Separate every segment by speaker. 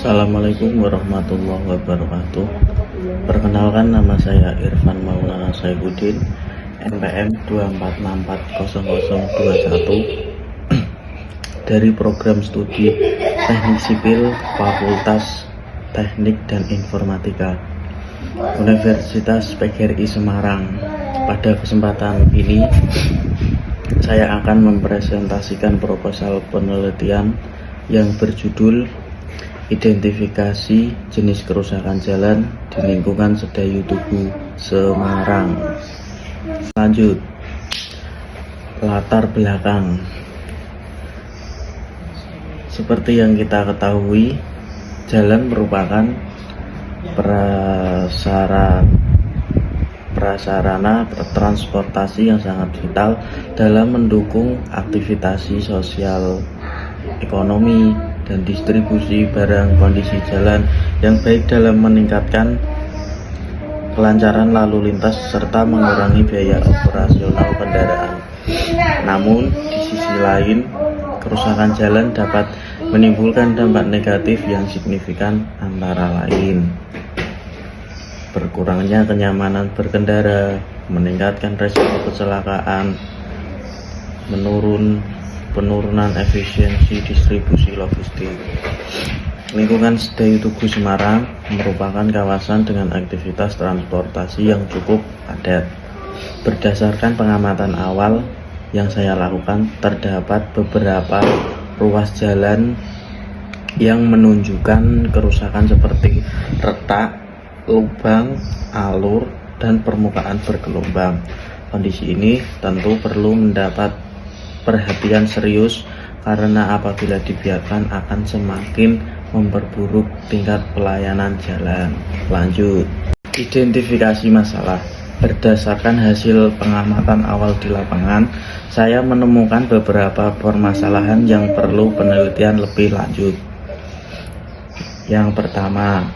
Speaker 1: Assalamualaikum warahmatullahi wabarakatuh. Perkenalkan, nama saya Irfan Maulana Saifuddin, NPM 2440021 dari program studi Teknik Sipil Fakultas Teknik dan Informatika Universitas PGRI Semarang. Pada kesempatan ini saya akan mempresentasikan proposal penelitian yang berjudul Identifikasi jenis kerusakan jalan di lingkungan Sedayu Tugu, Semarang. Lanjut, latar belakang. Seperti yang kita ketahui, jalan merupakan prasarana transportasi yang sangat vital dalam mendukung aktivitas sosial, ekonomi, dan distribusi barang. Kondisi jalan yang baik dalam meningkatkan kelancaran lalu lintas serta mengurangi biaya operasional kendaraan. Namun di sisi lain, kerusakan jalan dapat menimbulkan dampak negatif yang signifikan, antara lain berkurangnya kenyamanan berkendara, meningkatkan resiko kecelakaan, penurunan efisiensi distribusi logistik. Lingkungan Sedayu Tugu Semarang merupakan kawasan dengan aktivitas transportasi yang cukup padat. Berdasarkan pengamatan awal yang saya lakukan, terdapat beberapa ruas jalan yang menunjukkan kerusakan seperti retak, lubang, alur, dan permukaan bergelombang. Kondisi ini tentu perlu mendapat perhatian serius karena apabila dibiarkan akan semakin memperburuk tingkat pelayanan jalan. Lanjut, identifikasi masalah. Berdasarkan hasil pengamatan awal di lapangan, saya menemukan beberapa permasalahan yang perlu penelitian lebih lanjut. Yang pertama,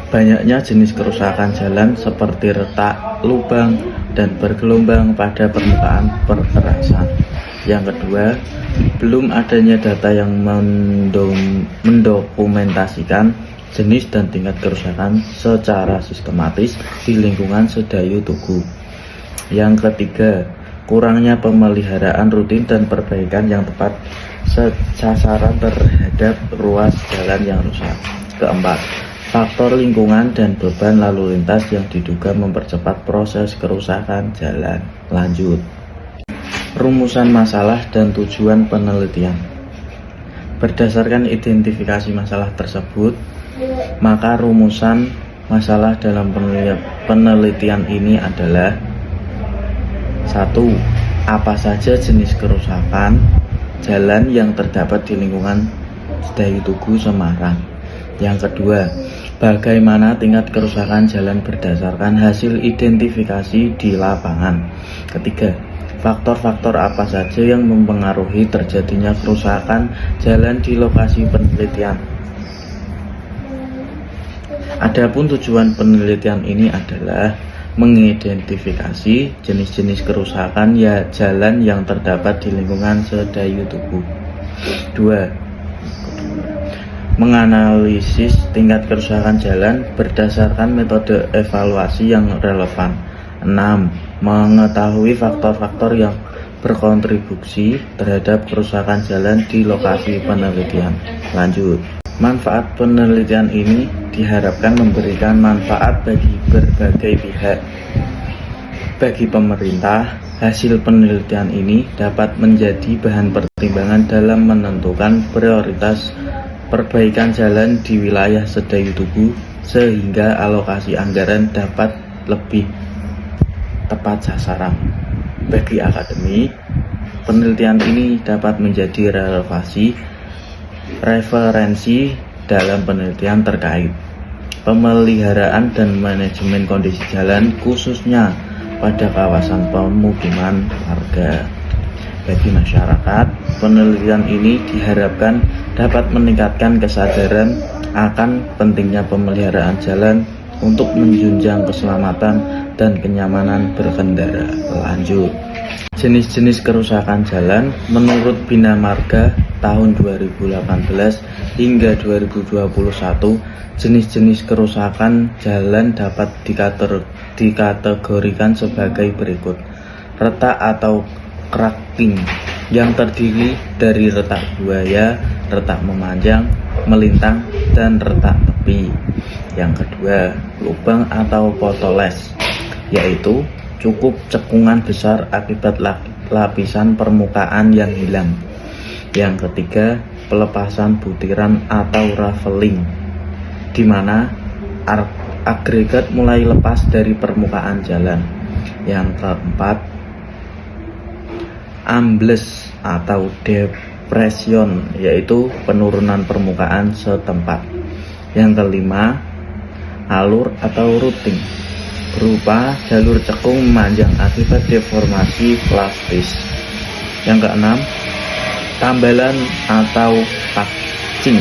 Speaker 1: banyaknya jenis kerusakan jalan seperti retak, lubang, dan bergelombang pada permukaan perkerasan. Yang kedua, belum adanya data yang mendokumentasikan jenis dan tingkat kerusakan secara sistematis di lingkungan Sedayu Tugu. Yang ketiga, kurangnya pemeliharaan rutin dan perbaikan yang tepat sasaran terhadap ruas jalan yang rusak. Keempat, faktor lingkungan dan beban lalu lintas yang diduga mempercepat proses kerusakan jalan. Lanjut, rumusan masalah dan tujuan penelitian. Berdasarkan identifikasi masalah tersebut, maka rumusan masalah dalam penelitian ini adalah: 1. Apa saja jenis kerusakan jalan yang terdapat di lingkungan Sedayu Tugu, Semarang? Yang kedua, bagaimana tingkat kerusakan jalan berdasarkan hasil identifikasi di lapangan? Ketiga, faktor-faktor apa saja yang mempengaruhi terjadinya kerusakan jalan di lokasi penelitian? Adapun tujuan penelitian ini adalah mengidentifikasi jenis-jenis kerusakan jalan yang terdapat di lingkungan Sedayu Tugu. 2. Menganalisis tingkat kerusakan jalan berdasarkan metode evaluasi yang relevan. 6. Mengetahui faktor-faktor yang berkontribusi terhadap kerusakan jalan di lokasi penelitian. Lanjut, manfaat penelitian ini diharapkan memberikan manfaat bagi berbagai pihak. Bagi pemerintah, hasil penelitian ini dapat menjadi bahan pertimbangan dalam menentukan prioritas perbaikan jalan di wilayah Sedayu Tugu, sehingga alokasi anggaran dapat lebih tepat sasaran. Bagi akademi, penelitian ini dapat menjadi referensi dalam penelitian terkait pemeliharaan dan manajemen kondisi jalan, khususnya pada kawasan pemukiman warga. Bagi masyarakat, penelitian ini diharapkan dapat meningkatkan kesadaran akan pentingnya pemeliharaan jalan untuk menjunjang keselamatan dan kenyamanan berkendara. Lanjut, jenis-jenis kerusakan jalan menurut Bina Marga tahun 2018 hingga 2021, jenis-jenis kerusakan jalan dapat dikategorikan sebagai berikut. Retak atau cracking yang terdiri dari retak buaya, retak memanjang, melintang, dan retak tepi. Yang kedua, lubang atau potoles, yaitu cukup cekungan besar akibat lapisan permukaan yang hilang. Yang ketiga, pelepasan butiran atau raveling, di mana agregat mulai lepas dari permukaan jalan. Yang keempat, ambles atau depression, yaitu penurunan permukaan setempat. Yang kelima, alur atau routing, berupa jalur cekung memanjang akibat deformasi plastis. Yang keenam, tambalan atau patching,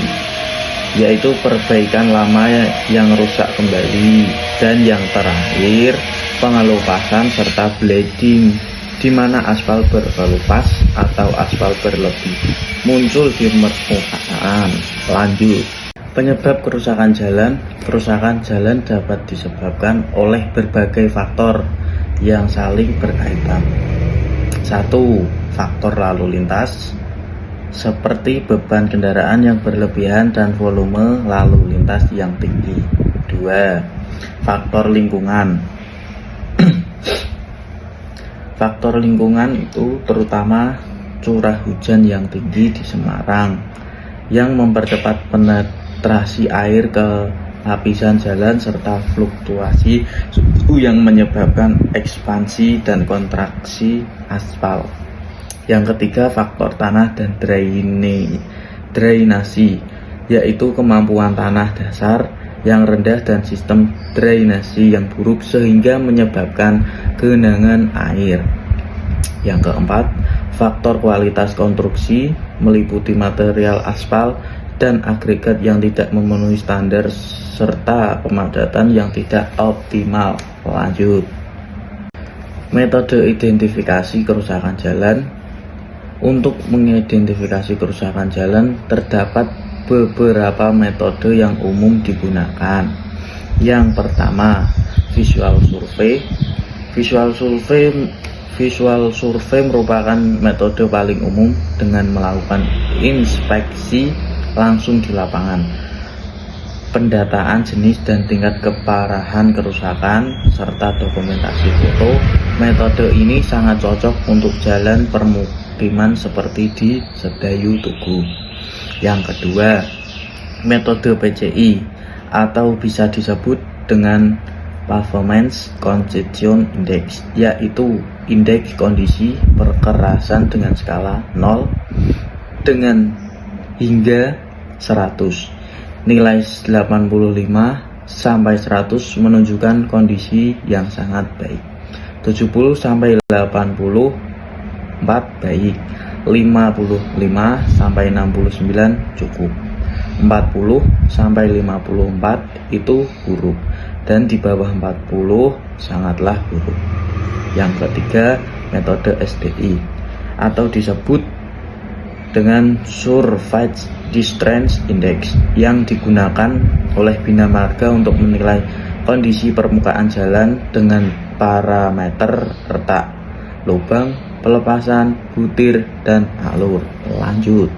Speaker 1: yaitu perbaikan lama yang rusak kembali. Dan yang terakhir, pengelupasan serta bleeding, di mana aspal berkelupas atau aspal berlebih muncul di permukaan. Lanjut, penyebab kerusakan jalan. Kerusakan jalan dapat disebabkan oleh berbagai faktor yang saling berkaitan. 1. Faktor lalu lintas, seperti beban kendaraan yang berlebihan dan volume lalu lintas yang tinggi. 2. Faktor lingkungan. Faktor lingkungan itu terutama curah hujan yang tinggi di Semarang yang mempercepat penetrasi air ke lapisan jalan serta fluktuasi suhu yang menyebabkan ekspansi dan kontraksi aspal. Yang ketiga, faktor tanah dan drainasi, yaitu kemampuan tanah dasar yang rendah dan sistem drainasi yang buruk sehingga menyebabkan genangan air. Yang keempat, faktor kualitas konstruksi meliputi material aspal dan agregat yang tidak memenuhi standar serta pemadatan yang tidak optimal. Lanjut, metode identifikasi kerusakan jalan. Untuk mengidentifikasi kerusakan jalan terdapat beberapa metode yang umum digunakan. Yang pertama, visual survey. Visual survey merupakan metode paling umum dengan melakukan inspeksi langsung di lapangan, pendataan jenis dan tingkat keparahan kerusakan, serta dokumentasi foto. Metode ini sangat cocok untuk jalan permukiman seperti di Sedayu Tugu. Yang kedua, metode PCI atau bisa disebut dengan Performance Congestion Index, yaitu indeks kondisi perkerasan dengan skala 0 dengan hingga 100. Nilai 85 sampai 100 menunjukkan kondisi yang sangat baik. 70 sampai 84 baik. 55 sampai 69 cukup. 40 sampai 54 itu buruk, dan di bawah 40 sangatlah buruk. Yang ketiga, metode SDI atau disebut dengan Surface Distress Index yang digunakan oleh Bina Marga untuk menilai kondisi permukaan jalan dengan parameter retak, lubang, pelepasan, butir, dan alur. Lanjut,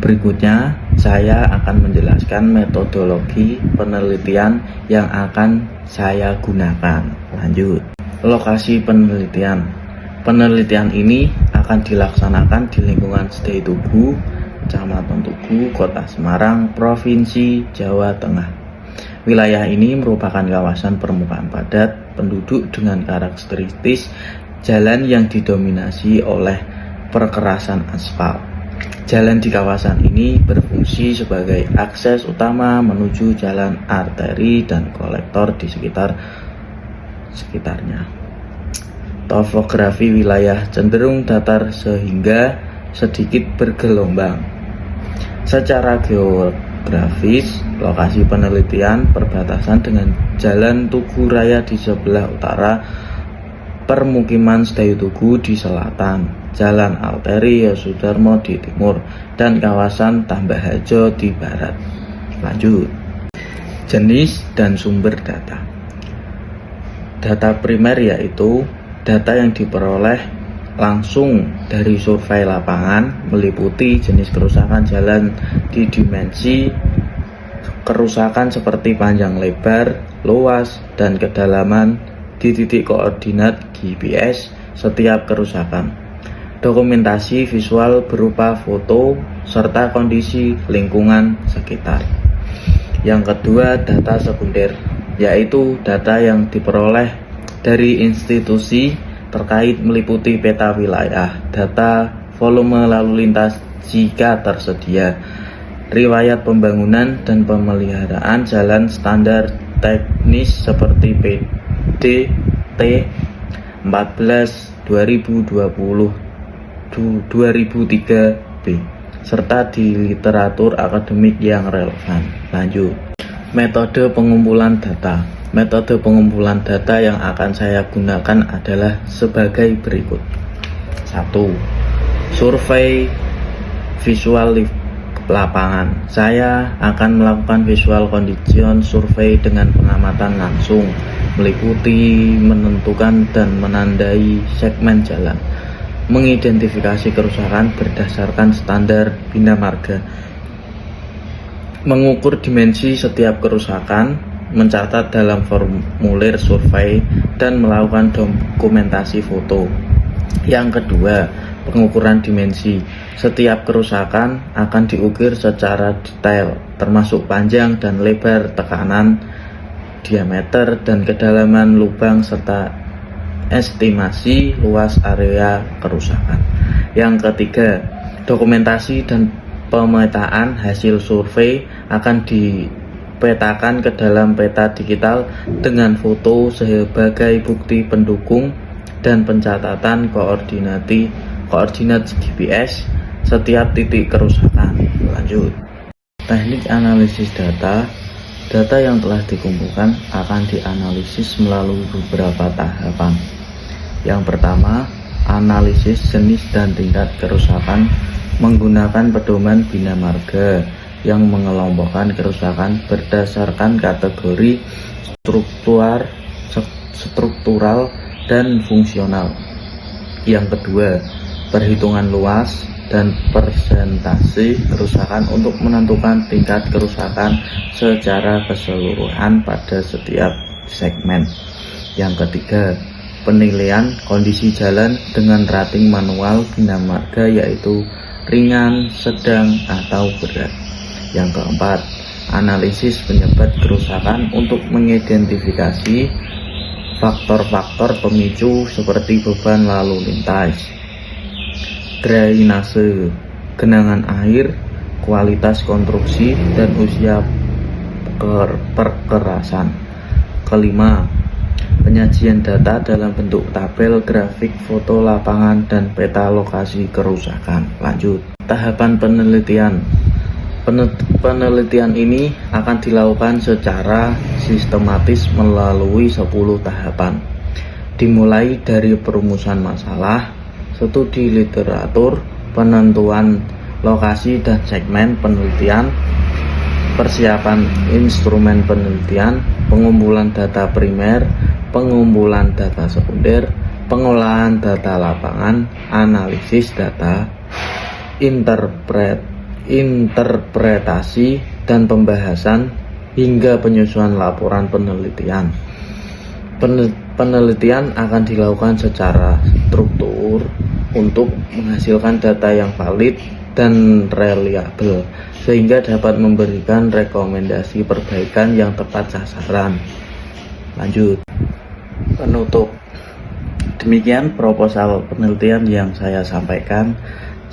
Speaker 1: berikutnya saya akan menjelaskan metodologi penelitian yang akan saya gunakan. Lanjut, lokasi penelitian. Penelitian ini akan dilaksanakan di lingkungan Sedayu Tugu, Kecamatan Tugu, Kota Semarang, Provinsi Jawa Tengah. Wilayah ini merupakan kawasan permukaan padat penduduk dengan karakteristik jalan yang didominasi oleh perkerasan aspal. Jalan di kawasan ini berfungsi sebagai akses utama menuju jalan arteri dan kolektor di sekitarnya. Topografi wilayah cenderung datar sehingga sedikit bergelombang. Secara geografis, lokasi penelitian perbatasan dengan Jalan Tugu Raya di sebelah utara, permukiman Sedayu Tugu di selatan, Jalan Arteri Yosudarmo di timur, dan kawasan Tambah Harjo di barat. Lanjut. Jenis dan sumber data. Data primer yaitu data yang diperoleh langsung dari survei lapangan, meliputi jenis kerusakan jalan di dimensi kerusakan seperti panjang lebar, luas, dan kedalaman di titik koordinat GPS setiap kerusakan. Dokumentasi visual berupa foto serta kondisi lingkungan sekitar. Yang kedua, data sekunder, yaitu data yang diperoleh dari institusi terkait, meliputi peta wilayah, data volume lalu lintas jika tersedia, riwayat pembangunan dan pemeliharaan jalan standar teknis seperti PDT 14 2020 2003B, serta di literatur akademik yang relevan. Lanjut. Metode pengumpulan data. Metode pengumpulan data yang akan saya gunakan adalah sebagai berikut. 1. Survei visual lapangan. Saya akan melakukan visual condition survei dengan pengamatan langsung, meliputi menentukan dan menandai segmen jalan, mengidentifikasi kerusakan berdasarkan standar bina marga, mengukur dimensi setiap kerusakan, mencatat dalam formulir survei, dan melakukan dokumentasi foto. Yang kedua, pengukuran dimensi. Setiap kerusakan akan diukir secara detail, termasuk panjang dan lebar, tekanan, diameter, dan kedalaman lubang, serta estimasi luas area kerusakan. Yang ketiga, dokumentasi dan pemetaan hasil survei akan dipetakan ke dalam peta digital dengan foto sebagai bukti pendukung dan pencatatan koordinat GPS setiap titik kerusakan. Lanjut. Teknik analisis data. Data yang telah dikumpulkan akan dianalisis melalui beberapa tahapan. Yang pertama, analisis jenis dan tingkat kerusakan menggunakan pedoman bina marga yang mengelompokkan kerusakan berdasarkan kategori struktural dan fungsional. Yang kedua, perhitungan luas dan persentase kerusakan untuk menentukan tingkat kerusakan secara keseluruhan pada setiap segmen. Yang ketiga, penilaian kondisi jalan dengan rating manual bina marga, yaitu ringan, sedang, atau berat. Yang keempat, analisis penyebab kerusakan untuk mengidentifikasi faktor-faktor pemicu seperti beban lalu lintas, drainase, genangan air, kualitas konstruksi, dan usia perkerasan. Kelima, penyajian data dalam bentuk tabel, grafik, foto lapangan, dan peta lokasi kerusakan. Lanjut. Tahapan penelitian. Penelitian ini akan dilakukan secara sistematis melalui 10 tahapan. Dimulai dari perumusan masalah, studi literatur, penentuan lokasi dan segmen penelitian, persiapan instrumen penelitian, pengumpulan data primer, pengumpulan data sekunder, pengolahan data lapangan, analisis data, interpretasi dan pembahasan, hingga penyusunan laporan penelitian. Penelitian akan dilakukan secara struktur untuk menghasilkan data yang valid dan reliabel, sehingga dapat memberikan rekomendasi perbaikan yang tepat sasaran. Lanjut. Penutup. Demikian proposal penelitian yang saya sampaikan.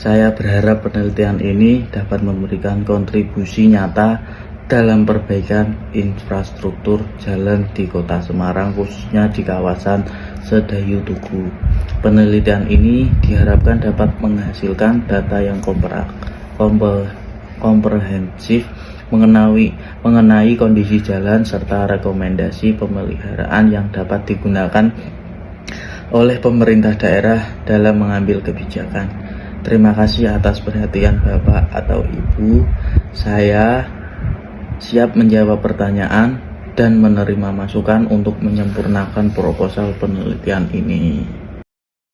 Speaker 1: Saya berharap penelitian ini dapat memberikan kontribusi nyata dalam perbaikan infrastruktur jalan di Kota Semarang, khususnya di kawasan Sedayu Tugu. Penelitian ini diharapkan dapat menghasilkan data yang komprehensif mengenai kondisi jalan serta rekomendasi pemeliharaan yang dapat digunakan oleh pemerintah daerah dalam mengambil kebijakan. Terima kasih atas perhatian Bapak atau Ibu. Saya siap menjawab pertanyaan dan menerima masukan untuk menyempurnakan proposal penelitian ini.